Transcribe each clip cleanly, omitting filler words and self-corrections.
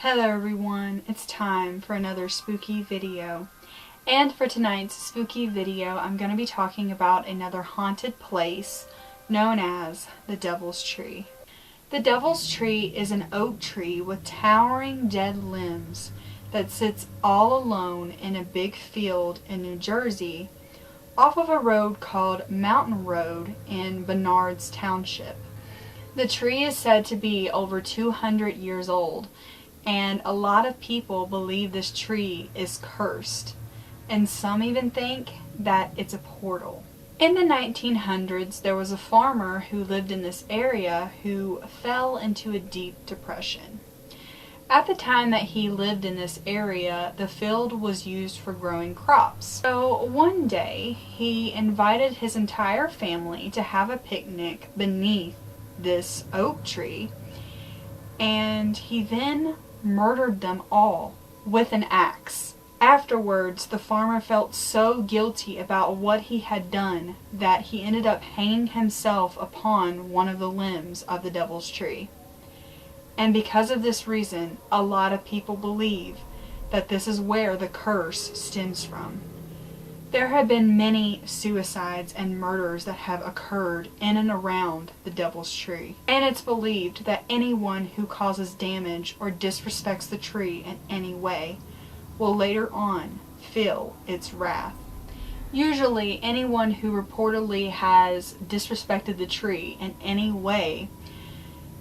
Hello everyone, it's time for another spooky video. And for tonight's spooky video, I'm going to be talking about another haunted place known as the Devil's Tree. The Devil's Tree is an oak tree with towering dead limbs that sits all alone in a big field in New Jersey off of a road called Mountain Road in Bernards Township. The tree is said to be over 200 years old, and a lot of people believe this tree is cursed, and some even think that it's a portal. In the 1900s, there was a farmer who lived in this area who fell into a deep depression. At the time that he lived in this area, the field was used for growing crops. So one day, he invited his entire family to have a picnic beneath this oak tree, and he then murdered them all with an axe. Afterwards, the farmer felt so guilty about what he had done that he ended up hanging himself upon one of the limbs of the Devil's Tree. And because of this reason, a lot of people believe that this is where the curse stems from. There have been many suicides and murders that have occurred in and around the Devil's Tree. And it's believed that anyone who causes damage or disrespects the tree in any way will later on feel its wrath. Usually, anyone who reportedly has disrespected the tree in any way,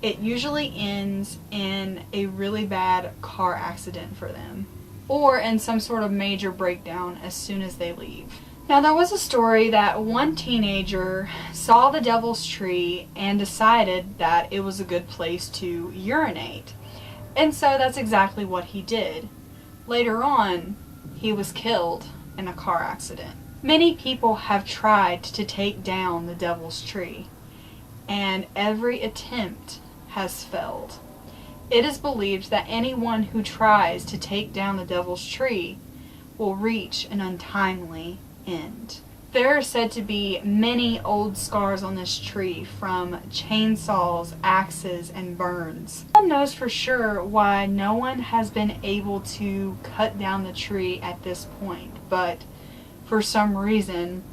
it usually ends in a really bad car accident for them, or in some sort of major breakdown as soon as they leave. Now, there was a story that one teenager saw the Devil's Tree and decided that it was a good place to urinate. And so that's exactly what he did. Later on, he was killed in a car accident. Many people have tried to take down the Devil's Tree, and every attempt has failed. It is believed that anyone who tries to take down the Devil's Tree will reach an untimely end. There are said to be many old scars on this tree from chainsaws, axes, and burns. No one knows for sure why no one has been able to cut down the tree at this point, but for some reason,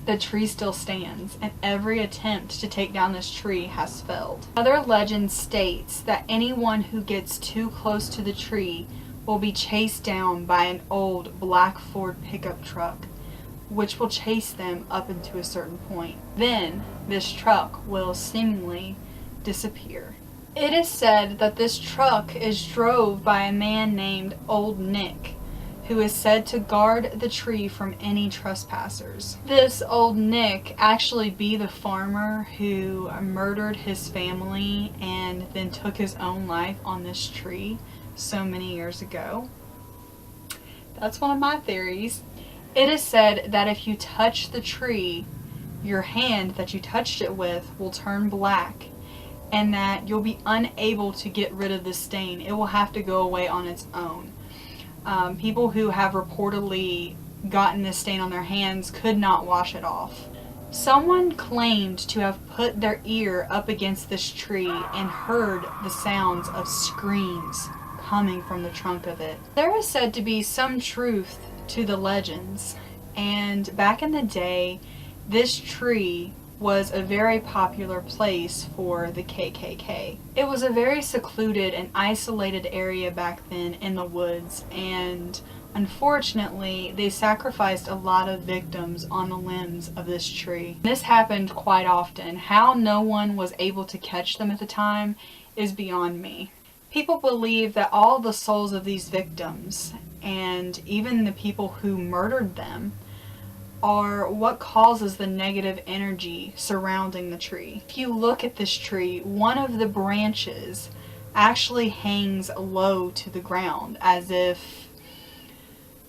the tree still stands, and every attempt to take down this tree has failed. Another legend states that anyone who gets too close to the tree will be chased down by an old black Ford pickup truck, which will chase them up into a certain point. Then, this truck will seemingly disappear. It is said that this truck is drove by a man named Old Nick, who is said to guard the tree from any trespassers. This Old Nick actually be the farmer who murdered his family and then took his own life on this tree so many years ago. That's one of my theories. It is said that if you touch the tree, your hand that you touched it with will turn black, and that you'll be unable to get rid of the stain. It will have to go away on its own. People who have reportedly gotten this stain on their hands could not wash it off. Someone claimed to have put their ear up against this tree and heard the sounds of screams coming from the trunk of it. There is said to be some truth to the legends, and back in the day, this tree was a very popular place for the KKK. It was a very secluded and isolated area back then in the woods, and unfortunately they sacrificed a lot of victims on the limbs of this tree. This happened quite often. How no one was able to catch them at the time is beyond me. People believe that all the souls of these victims, and even the people who murdered them, are what causes the negative energy surrounding the tree. If you look at this tree, one of the branches actually hangs low to the ground, as if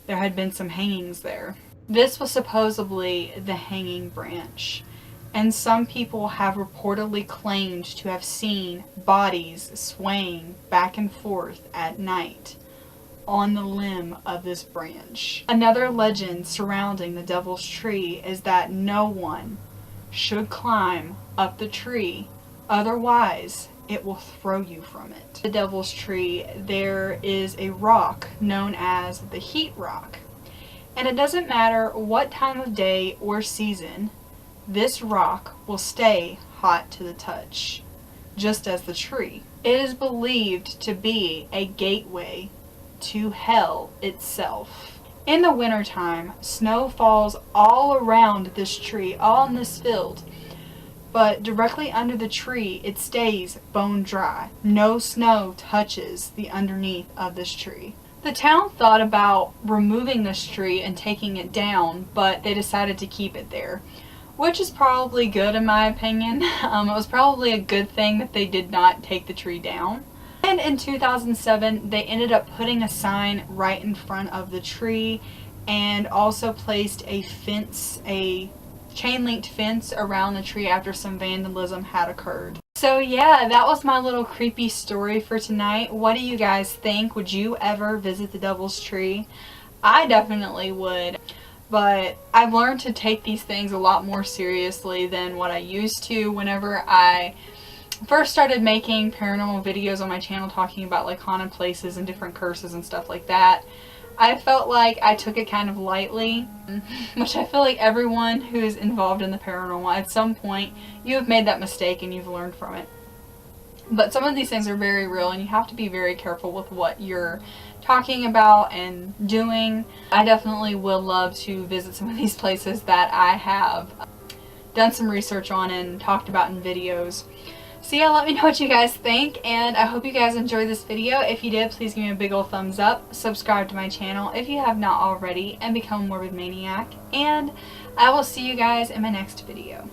there had been some hangings there. This was supposedly the hanging branch, and some people have reportedly claimed to have seen bodies swaying back and forth at night on the limb of this branch. Another legend surrounding the Devil's Tree is that no one should climb up the tree Otherwise, it will throw you from it. The Devil's Tree, there is a rock known as the Heat Rock. And it doesn't matter what time of day or season, this rock will stay hot to the touch, just as the tree. It is believed to be a gateway to hell itself. In the wintertime, snow falls all around this tree, all in this field. But directly under the tree, it stays bone dry. No snow touches the underneath of this tree. The town thought about removing this tree and taking it down, but they decided to keep it there, which is probably good in my opinion. It was probably a good thing that they did not take the tree down. And in 2007, they ended up putting a sign right in front of the tree and also placed a fence, a chain-linked fence around the tree after some vandalism had occurred. So yeah, that was my little creepy story for tonight. What do you guys think? Would you ever visit the Devil's Tree? I definitely would. But I've learned to take these things a lot more seriously than what I used to. Whenever I first started making paranormal videos on my channel talking about like haunted places and different curses and stuff like that, I felt like I took it kind of lightly, which I feel like everyone who is involved in the paranormal, at some point, you have made that mistake and you've learned from it. But some of these things are very real and you have to be very careful with what you're talking about and doing. I definitely would love to visit some of these places that I have done some research on and talked about in videos. So yeah, let me know what you guys think, and I hope you guys enjoyed this video. If you did, please give me a big old thumbs up, subscribe to my channel if you have not already, and become a morbid maniac. And I will see you guys in my next video.